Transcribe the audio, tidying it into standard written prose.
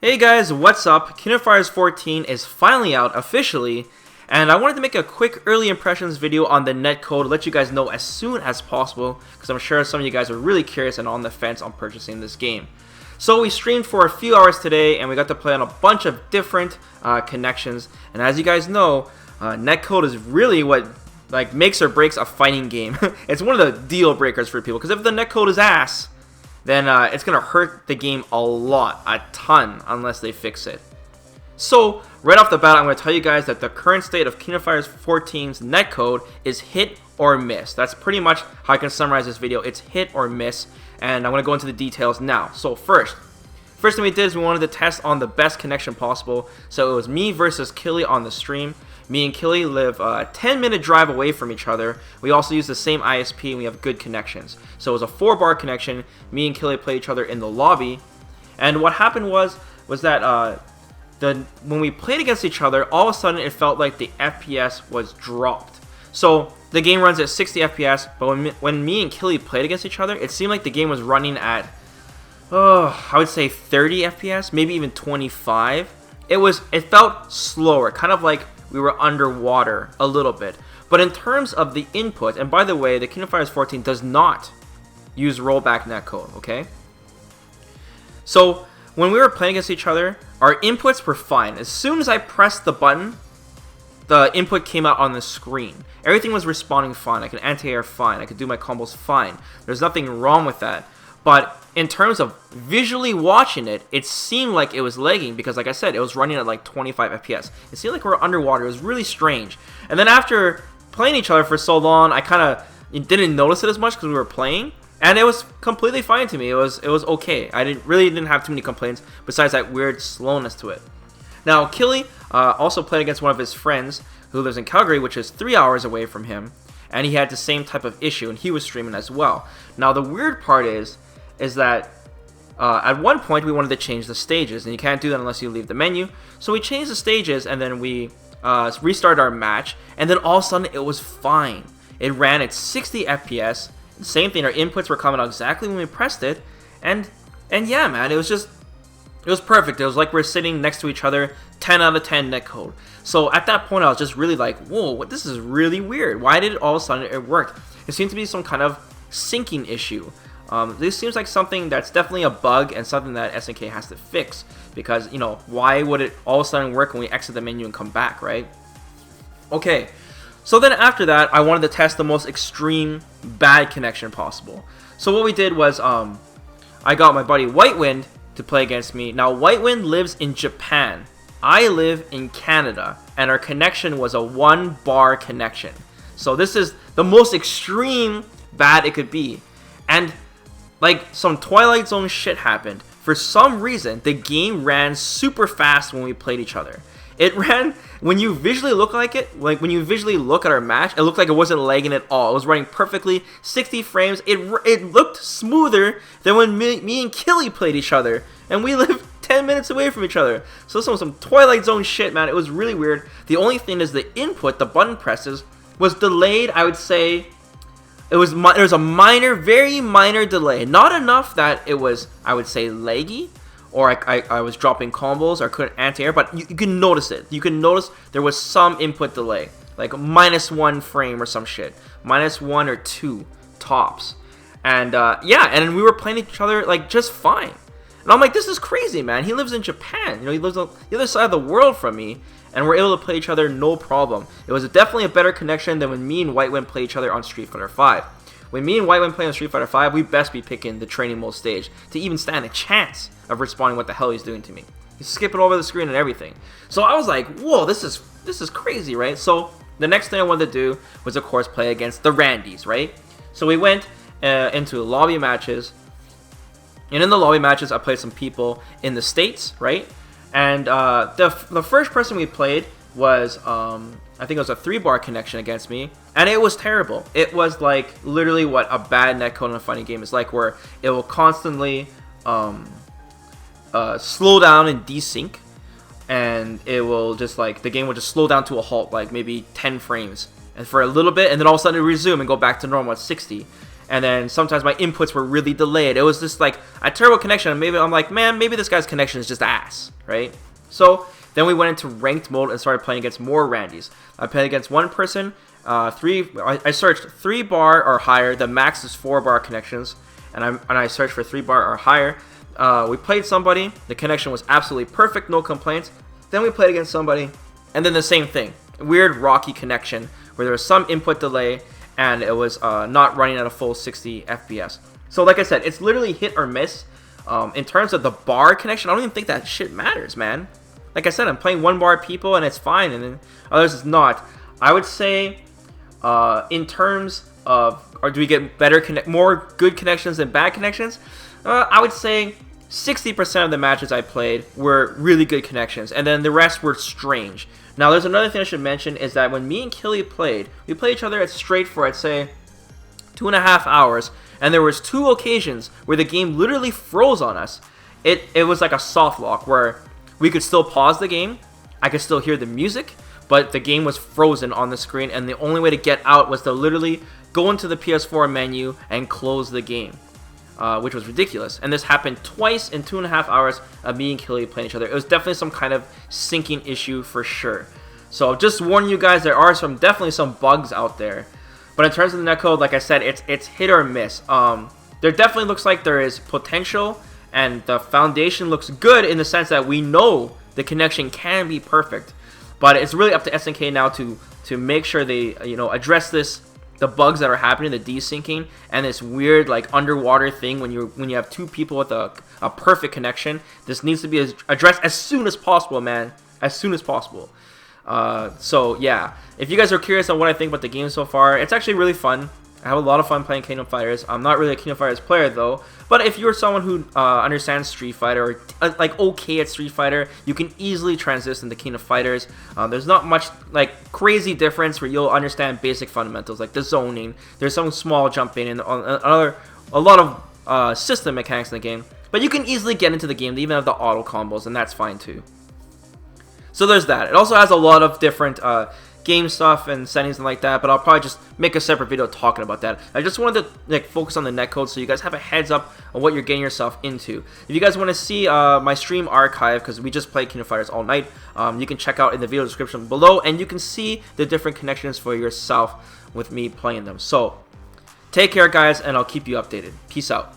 Hey guys, what's up? Kingdom Fighters 14 is finally out officially, and I wanted to make a quick early impressions video on the netcode, let you guys know as soon as possible, because I'm sure some of you guys are really curious and on the fence on purchasing this game. So we streamed for a few hours today, and we got to play on a bunch of different connections, and as you guys know, netcode is really what makes or breaks a fighting game. It's one of the deal breakers for people, because if the netcode is ass, then it's going to hurt the game a lot, a ton, unless they fix it. So, right off the bat, I'm going to tell you guys that the current state of Kingdom Fighters 14's netcode is hit or miss. That's pretty much how I can summarize this video. It's hit or miss, and I'm going to go into the details now. So first thing we did is we wanted to test on the best connection possible. So it was me versus Killy on the stream. Me and Killy live a 10-minute drive away from each other. We also use the same ISP and we have good connections. So it was a 4-bar connection. Me and Killy play each other in the lobby. And what happened was that when we played against each other, all of a sudden it felt like the FPS was dropped. So the game runs at 60 FPS, but when me and Killy played against each other, it seemed like the game was running at, I would say 30 FPS, maybe even 25. It felt slower, kind of like we were underwater a little bit. But in terms of the input, and by the way, the Kingdom Fighters 14 does not use rollback netcode, okay? So when we were playing against each other, our inputs were fine. As soon as I pressed the button, the input came out on the screen. Everything was responding fine. I could anti-air fine. I could do my combos fine. There's nothing wrong with that. But in terms of visually watching it, it seemed like it was lagging because, like I said, it was running at like 25 FPS. It seemed like we were underwater. It was really strange. And then after playing each other for so long, I kind of didn't notice it as much because we were playing. And it was completely fine to me. It was okay. I didn't have too many complaints besides that weird slowness to it. Now, Killy also played against one of his friends who lives in Calgary, which is 3 hours away from him. And he had the same type of issue, and he was streaming as well. Now, the weird part is that at one point we wanted to change the stages, and you can't do that unless you leave the menu. So we changed the stages, and then we restarted our match, and then all of a sudden it was fine. It ran at 60 FPS. Same thing, our inputs were coming out exactly when we pressed it, and yeah, man, it was perfect. It was like we're sitting next to each other, 10 out of 10 netcode. So at that point, I was just really like, whoa, this is really weird. Why did all of a sudden it work? It seemed to be some kind of syncing issue. This seems like something that's definitely a bug and something that SNK has to fix, because, you know, why would it all of a sudden work when we exit the menu and come back, right? Okay, so then after that, I wanted to test the most extreme bad connection possible. So what we did was, I got my buddy Whitewind to play against me. Now, Whitewind lives in Japan. I live in Canada, and our connection was a 1-bar connection. So this is the most extreme bad it could be. And like some Twilight Zone shit happened. For some reason, the game ran super fast when we played each other. It ran, when you visually look when you visually look at our match, it looked like it wasn't lagging at all. It was running perfectly, 60 frames. It looked smoother than when me and Killy played each other. And we lived 10 minutes away from each other. So this was some Twilight Zone shit, man. It was really weird. The only thing is the input, the button presses, was delayed, I would say. There was a minor, very minor delay. Not enough that it was, I would say, laggy, or I was dropping combos or couldn't anti-air, but you can notice it. You can notice there was some input delay, like -1 frame or some shit. -1 or 2 tops. And yeah, and we were playing each other like just fine. And I'm like, this is crazy, man. He lives in Japan. You know, he lives on the other side of the world from me, and we're able to play each other no problem. It was definitely a better connection than when me and Whitewind play each other on Street Fighter V. When me and Whitewind play on Street Fighter V, we best be picking the training mode stage to even stand a chance of responding what the hell he's doing to me. He's skipping over the screen and everything. So I was like, whoa, this is crazy, right? So the next thing I wanted to do was, of course, play against the Randys, right? So we went into lobby matches. And in the lobby matches, I played some people in the States, right? And the first person we played was, I think it was a 3-bar connection against me. And it was terrible. It was like literally what a bad netcode in a fighting game is like, where it will constantly slow down and desync. And it will just like, the game will just slow down to a halt, like maybe 10 frames. And for a little bit, and then all of a sudden it resume and go back to normal at 60. and then sometimes my inputs were really delayed. It was just like a terrible connection, and maybe I'm like, man, maybe this guy's connection is just ass, right? So then we went into ranked mode and started playing against more Randys. I played against one person, I searched 3 bar or higher. The max is 4 bar connections, and I searched for 3 bar or higher. We played somebody, the connection was absolutely perfect, no complaints. Then we played against somebody, and then the same thing, weird rocky connection where there was some input delay, and it was not running at a full 60 FPS. So like I said, it's literally hit or miss. In terms of the bar connection, I don't even think that shit matters, man. Like I said, I'm playing 1 bar people and it's fine, and then others is not. I would say, in terms of, or do we get more good connections than bad connections? I would say 60% of the matches I played were really good connections, and then the rest were strange. Now, there's another thing I should mention, is that when me and Killy played, we played each other at straight for, I'd say, 2.5 hours, and there was 2 occasions where the game literally froze on us. It was like a soft lock where we could still pause the game, I could still hear the music, but the game was frozen on the screen, and the only way to get out was to literally go into the PS4 menu and close the game, which was ridiculous. And this happened twice in 2.5 hours of me and Killy playing each other. It was definitely some kind of syncing issue for sure. So just warning you guys, there are definitely some bugs out there. But in terms of the netcode, like I said, it's hit or miss. There definitely looks like there is potential, and the foundation looks good in the sense that we know the connection can be perfect. But it's really up to SNK now to make sure they address the bugs that are happening, the desyncing, and this weird like underwater thing when you have 2 people with a perfect connection. This needs to be addressed as soon as possible, man. As soon as possible. So yeah, if you guys are curious on what I think about the game so far, it's actually really fun. I have a lot of fun playing Kingdom Fighters. I'm not really a Kingdom Fighters player though, but if you're someone who understands Street Fighter, or like okay at Street Fighter, you can easily transition to Kingdom Fighters. There's not much like crazy difference where you'll understand basic fundamentals like the zoning. There's some small jumping and a lot of system mechanics in the game, but you can easily get into the game. They even have the auto combos, and that's fine too. So there's that. It also has a lot of different game stuff and settings and like that, but I'll probably just make a separate video talking about that. I just wanted to focus on the netcode so you guys have a heads up on what you're getting yourself into. If you guys want to see my stream archive, because we just played Kingdom Fighters all night, you can check out in the video description below, and you can see the different connections for yourself with me playing them. So take care guys, and I'll keep you updated. Peace out.